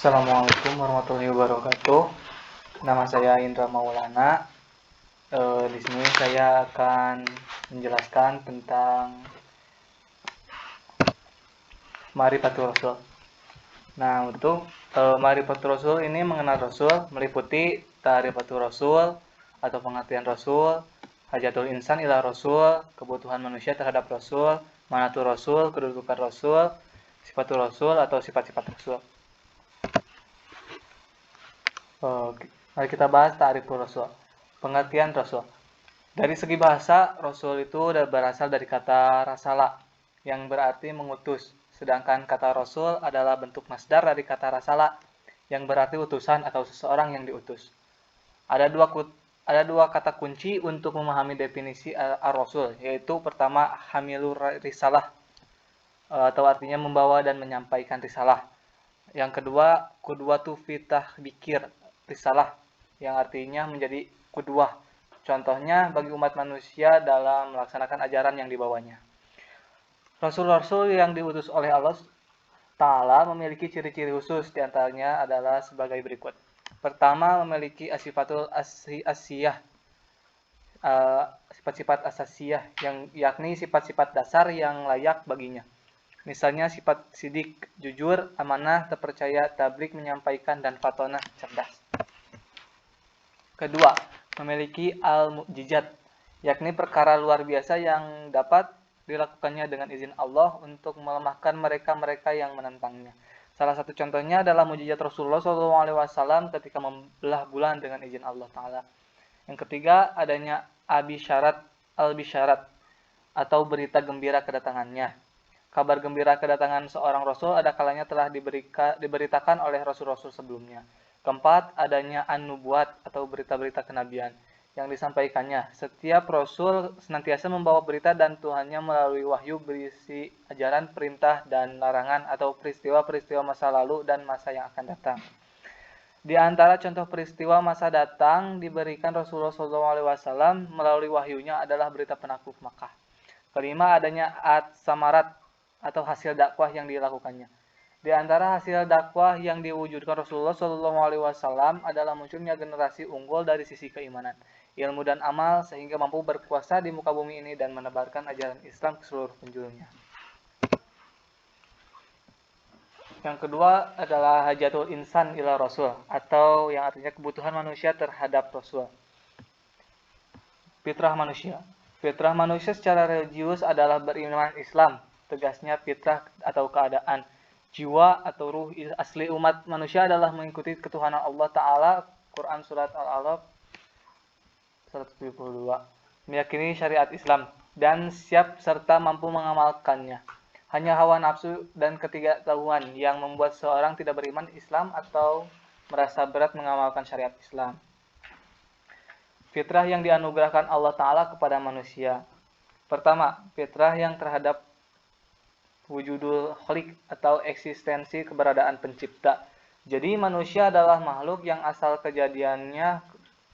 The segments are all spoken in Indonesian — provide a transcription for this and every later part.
Assalamualaikum warahmatullahi wabarakatuh. Nama saya Indra Maulana. Di sini saya akan menjelaskan tentang Ma'rifatul Rasul. Nah, untuk Ma'rifatul Rasul ini mengenal Rasul meliputi Ta'rifatul Rasul atau pengertian Rasul, Hajatul Insan ila Rasul, kebutuhan manusia terhadap Rasul, Manatul Rasul, kedudukan Rasul, Sifatul Rasul atau sifat-sifat Rasul. Mari kita bahas ta'riful Rasul. Pengertian Rasul. Dari segi bahasa, Rasul itu berasal dari kata rasala yang berarti mengutus. Sedangkan kata Rasul adalah bentuk masdar dari kata rasala yang berarti utusan atau seseorang yang diutus. Ada dua kata kunci untuk memahami definisi ar-Rasul, yaitu pertama hamilur risalah atau artinya membawa dan menyampaikan risalah. Yang kedua, qudwatu fitah bikir risalah yang artinya menjadi qudwah. Contohnya bagi umat manusia dalam melaksanakan ajaran yang dibawanya. Rasul-rasul yang diutus oleh Allah Ta'ala memiliki ciri-ciri khusus, diantaranya adalah sebagai berikut. Pertama, memiliki sifatul asiyah, sifat-sifat asasiyah, yakni sifat-sifat dasar yang layak baginya. Misalnya sifat sidik, jujur, amanah, terpercaya, tablik, menyampaikan, dan fatonah, cerdas. Kedua, memiliki al-mu'jizat, yakni perkara luar biasa yang dapat dilakukannya dengan izin Allah untuk melemahkan mereka-mereka yang menentangnya. Salah satu contohnya adalah mukjizat Rasulullah SAW ketika membelah bulan dengan izin Allah Ta'ala. Yang ketiga, adanya al-bisyarat atau berita gembira kedatangannya. Kabar gembira kedatangan seorang Rasul ada kalanya telah diberitakan oleh Rasul-Rasul sebelumnya. Keempat, adanya an-nubuat atau berita-berita kenabian yang disampaikannya. Setiap Rasul senantiasa membawa berita dan Tuhannya melalui wahyu berisi ajaran, perintah, dan larangan atau peristiwa-peristiwa masa lalu dan masa yang akan datang. Di antara contoh peristiwa masa datang diberikan Rasulullah SAW melalui wahyunya adalah berita penakluk Makkah. Kelima, adanya at-samarat atau hasil dakwah yang dilakukannya. Di antara hasil dakwah yang diwujudkan Rasulullah SAW adalah munculnya generasi unggul dari sisi keimanan, ilmu dan amal sehingga mampu berkuasa di muka bumi ini dan menebarkan ajaran Islam ke seluruh penjulunya. Yang kedua adalah hajatul insan ila Rasul atau yang artinya kebutuhan manusia terhadap Rasul. Fitrah manusia. Fitrah manusia secara religius adalah beriman Islam. Tegasnya fitrah atau keadaan. Jiwa atau ruh asli umat manusia adalah mengikuti ketuhanan Allah Ta'ala. Quran Surat Al-Alaq 172. Meyakini syariat Islam dan siap serta mampu mengamalkannya. Hanya hawa nafsu dan ketidaktahuan yang membuat seorang tidak beriman Islam atau merasa berat mengamalkan syariat Islam. Fitrah yang dianugerahkan Allah Ta'ala kepada manusia. Pertama, fitrah yang terhadap wujudul khaliq atau eksistensi keberadaan pencipta. Jadi manusia adalah makhluk yang asal kejadiannya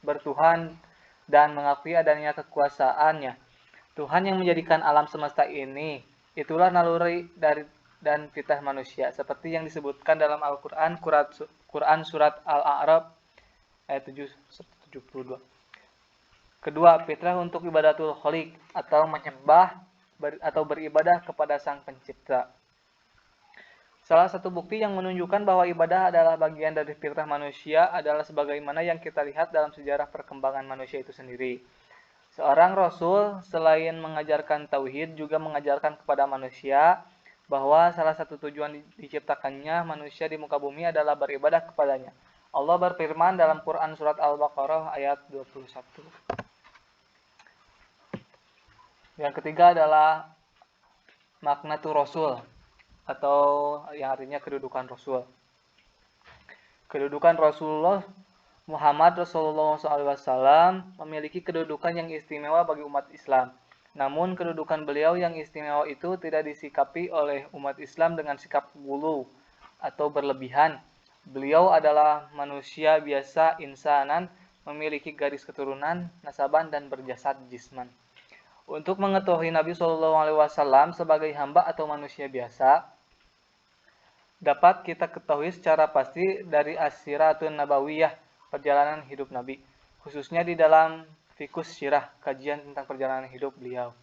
bertuhan dan mengakui adanya kekuasaannya. Tuhan yang menjadikan alam semesta ini, itulah naluri dari dan fitrah manusia seperti yang disebutkan dalam Al-Qur'an Quran surat Al-A'raf ayat 72. Kedua, fitrah untuk ibadatul khaliq atau menyembah atau beribadah kepada Sang Pencipta. Salah satu bukti yang menunjukkan bahwa ibadah adalah bagian dari fitrah manusia adalah sebagaimana yang kita lihat dalam sejarah perkembangan manusia itu sendiri. Seorang Rasul selain mengajarkan tauhid juga mengajarkan kepada manusia bahwa salah satu tujuan diciptakannya manusia di muka bumi adalah beribadah kepadanya. Allah berfirman dalam Quran surat Al-Baqarah ayat 21. Yang ketiga adalah maknatul Rasul atau yang artinya kedudukan Rasul. Kedudukan Rasulullah Muhammad Rasulullah SAW memiliki kedudukan yang istimewa bagi umat Islam. Namun kedudukan beliau yang istimewa itu tidak disikapi oleh umat Islam dengan sikap gulu atau berlebihan. Beliau adalah manusia biasa insanan, memiliki garis keturunan, nasaban dan berjasad jisman. Untuk mengetahui Nabi SAW sebagai hamba atau manusia biasa, dapat kita ketahui secara pasti dari As-Siratun Nabawiyah, perjalanan hidup Nabi, khususnya di dalam Fikus Sirah, kajian tentang perjalanan hidup beliau.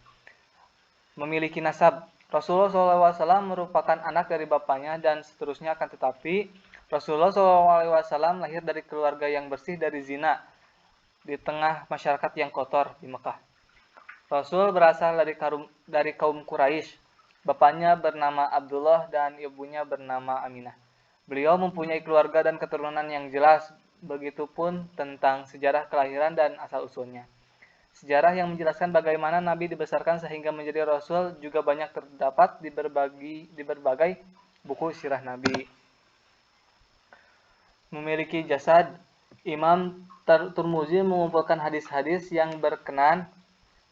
Memiliki nasab, Rasulullah SAW merupakan anak dari bapaknya dan seterusnya, akan tetapi Rasulullah SAW lahir dari keluarga yang bersih dari zina di tengah masyarakat yang kotor di Mekah. Rasul berasal dari kaum Quraisy. Bapaknya bernama Abdullah dan ibunya bernama Aminah. Beliau mempunyai keluarga dan keturunan yang jelas, begitupun tentang sejarah kelahiran dan asal-usulnya. Sejarah yang menjelaskan bagaimana Nabi dibesarkan sehingga menjadi Rasul juga banyak terdapat di berbagai buku sirah Nabi. Memiliki jasad, Imam Tirmidzi mengumpulkan hadis-hadis yang berkenan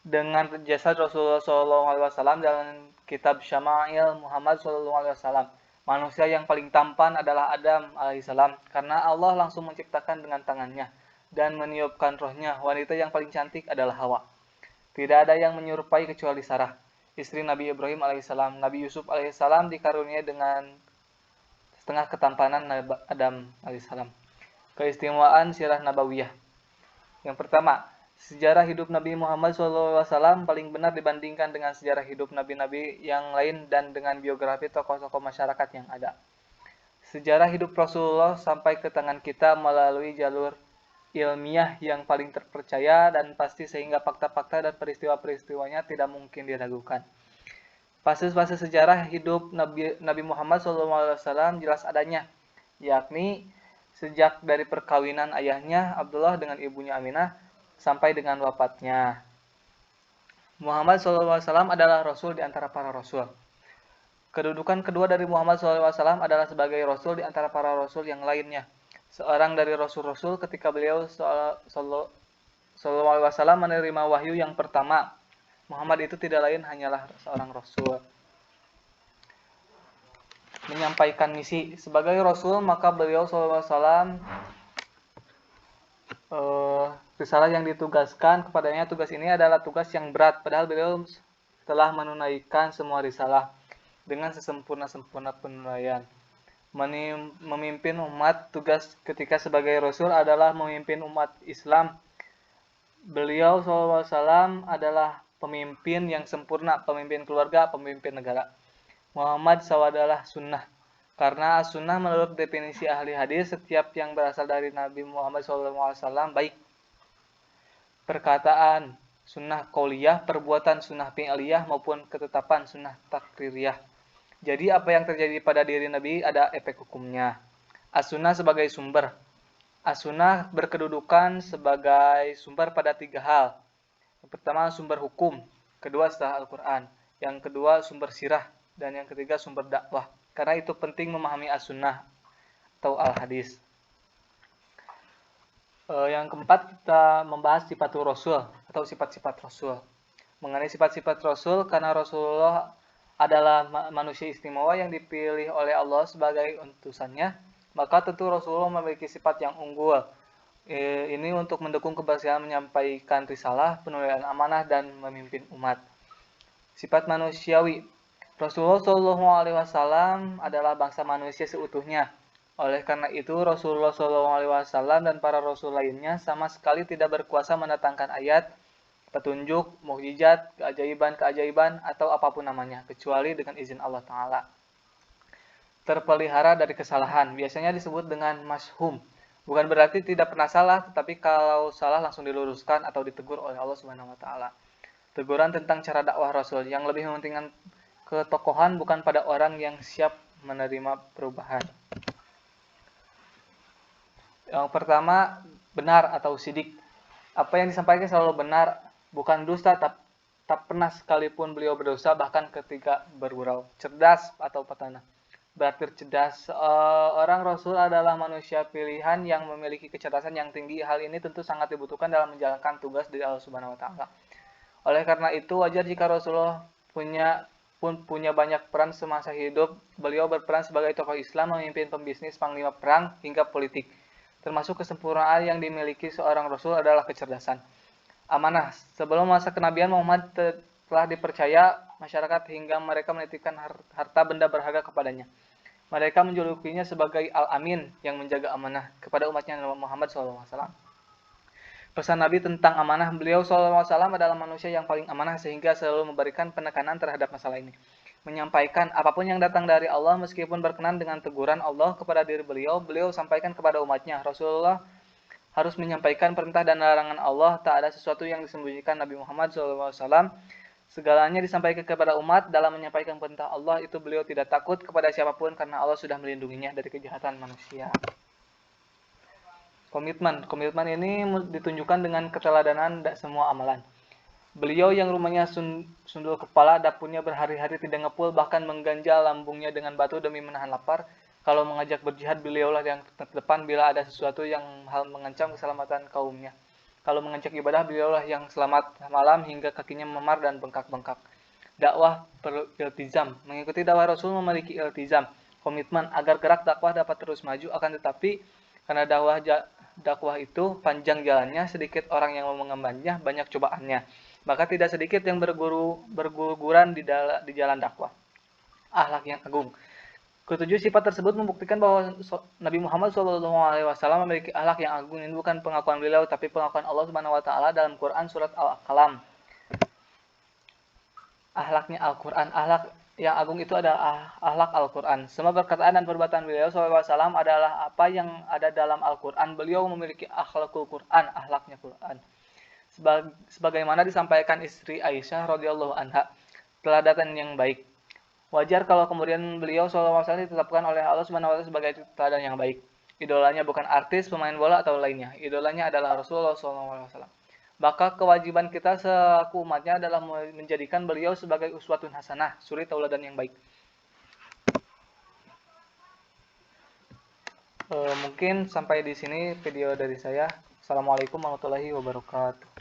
dengan jasad Rasulullah SAW dalam kitab Syama'il Muhammad SAW. Manusia yang paling tampan adalah Adam alaihissalam karena Allah langsung menciptakan dengan tangannya dan meniupkan rohnya. Wanita yang paling cantik adalah Hawa. Tidak ada yang menyerupai kecuali Sarah, istri Nabi Ibrahim alaihissalam. Nabi Yusuf alaihissalam dikaruniai dengan setengah ketampanan Adam alaihissalam. Keistimewaan sirah nabawiyah. Yang pertama, sejarah hidup Nabi Muhammad SAW paling benar dibandingkan dengan sejarah hidup nabi-nabi yang lain dan dengan biografi tokoh-tokoh masyarakat yang ada. Sejarah hidup Rasulullah sampai ke tangan kita melalui jalur ilmiah yang paling terpercaya dan pasti sehingga fakta-fakta dan peristiwa-peristiwanya tidak mungkin diragukan. Fase-fase sejarah hidup Nabi Muhammad SAW jelas adanya, yakni sejak dari perkawinan ayahnya Abdullah dengan ibunya Aminah sampai dengan wafatnya. Muhammad SAW adalah Rasul di antara para Rasul. Kedudukan kedua dari Muhammad SAW adalah sebagai Rasul di antara para Rasul yang lainnya. Seorang dari Rasul-Rasul ketika beliau SAW menerima wahyu yang pertama. Muhammad itu tidak lain hanyalah seorang Rasul. Menyampaikan misi sebagai Rasul, maka beliau SAW risalah yang ditugaskan kepadanya, tugas ini adalah tugas yang berat, padahal beliau telah menunaikan semua risalah dengan sesempurna-sempurna penunaian. Memimpin umat, tugas ketika sebagai Rasul adalah memimpin umat Islam. Beliau SAW adalah pemimpin yang sempurna, pemimpin keluarga, pemimpin negara. Muhammad SAW adalah sunnah. Karena sunnah menurut definisi ahli hadis, setiap yang berasal dari Nabi Muhammad SAW baik. Perkataan sunnah qauliyah, perbuatan sunnah fi'liyah maupun ketetapan sunnah takririyah. Jadi apa yang terjadi pada diri Nabi ada efek hukumnya. As-sunnah sebagai sumber. As-sunnah berkedudukan sebagai sumber pada 3 hal. Yang pertama sumber hukum, kedua setelah Al-Quran, yang kedua sumber sirah, dan yang ketiga sumber dakwah. Karena itu penting memahami as-sunnah atau al-hadis. Yang keempat kita membahas sifatul Rasul atau sifat-sifat Rasul. Mengenai sifat-sifat Rasul, karena Rasulullah adalah manusia istimewa yang dipilih oleh Allah sebagai utusannya, maka tentu Rasulullah memiliki sifat yang unggul. Ini untuk mendukung keberhasilan menyampaikan risalah, penunaian amanah, dan memimpin umat. Sifat manusiawi. Rasulullah SAW adalah bangsa manusia seutuhnya. Oleh karena itu, Rasulullah SAW dan para Rasul lainnya sama sekali tidak berkuasa mendatangkan ayat, petunjuk, mukjizat, keajaiban, atau apapun namanya, kecuali dengan izin Allah Ta'ala. Terpelihara dari kesalahan, biasanya disebut dengan mashum. Bukan berarti tidak pernah salah, tetapi kalau salah langsung diluruskan atau ditegur oleh Allah Subhanahu wa Ta'ala. Teguran tentang cara dakwah Rasul yang lebih mementingkan ketokohan bukan pada orang yang siap menerima perubahan. Yang pertama, benar atau sidik. Apa yang disampaikan selalu benar, bukan dusta, tak pernah sekalipun beliau berdosa, bahkan ketika bergurau. Cerdas atau petanah. Berarti cerdas. Orang Rasul adalah manusia pilihan yang memiliki kecerdasan yang tinggi. Hal ini tentu sangat dibutuhkan dalam menjalankan tugas dari Allah Subhanahu wa Ta'ala. Oleh karena itu, wajar jika Rasulullah punya banyak peran semasa hidup. Beliau berperan sebagai tokoh Islam, memimpin pembisnis, panglima perang, hingga politik. Termasuk kesempurnaan yang dimiliki seorang Rasul adalah kecerdasan. Amanah. Sebelum masa kenabian, Muhammad telah dipercaya masyarakat hingga mereka menitipkan harta benda berharga kepadanya. Mereka menjulukinya sebagai Al-Amin yang menjaga amanah kepada umatnya Nabi Muhammad SAW. Pesan Nabi tentang amanah, beliau SAW adalah manusia yang paling amanah sehingga selalu memberikan penekanan terhadap masalah ini. Menyampaikan apapun yang datang dari Allah meskipun berkenan dengan teguran Allah kepada diri beliau, beliau sampaikan kepada umatnya. Rasulullah harus menyampaikan perintah dan larangan Allah, tak ada sesuatu yang disembunyikan Nabi Muhammad SAW. Segalanya disampaikan kepada umat. Dalam menyampaikan perintah Allah itu beliau tidak takut kepada siapapun karena Allah sudah melindunginya dari kejahatan manusia. Komitmen ini ditunjukkan dengan keteladanan semua amalan. Beliau yang rumahnya sundul kepala, dapurnya berhari-hari tidak ngepul, bahkan mengganjal lambungnya dengan batu demi menahan lapar. Kalau mengajak berjihad, beliaulah yang terdepan bila ada sesuatu yang hal mengancam keselamatan kaumnya. Kalau mengajak ibadah, beliaulah yang selamat malam hingga kakinya memar dan bengkak-bengkak. Dakwah perlu iltizam. Mengikuti dakwah Rasul memiliki iltizam, komitmen agar gerak dakwah dapat terus maju. Akan tetapi karena dakwah itu panjang jalannya, sedikit orang yang mau mengembannya, banyak cobaannya. Maka tidak sedikit yang berguguran di jalan dakwah. Akhlak yang agung. Ketujuh sifat tersebut membuktikan bahwa Nabi Muhammad SAW memiliki akhlak yang agung. Ini bukan pengakuan beliau, tapi pengakuan Allah Subhanahu Wa Taala dalam Quran surat Al-Qalam. Akhlaknya Al-Quran, akhlak yang agung itu adalah akhlak Al-Quran. Semua perkataan dan perbuatan beliau SAW adalah apa yang ada dalam Al-Quran. Beliau memiliki akhlakul Quran, akhlaknya Quran. Sebagaimana disampaikan istri Aisyah radhiyallahu anha, teladan yang baik. Wajar kalau kemudian beliau SAW ditetapkan oleh Allah Subhanahu wa taala sebagai teladan yang baik. Idolanya bukan artis, pemain bola atau lainnya. Idolanya adalah Rasulullah SAW. Maka kewajiban kita selaku umatnya adalah menjadikan beliau sebagai uswatun hasanah, suri tauladan yang baik. Mungkin sampai di sini video dari saya. Assalamualaikum warahmatullahi wabarakatuh.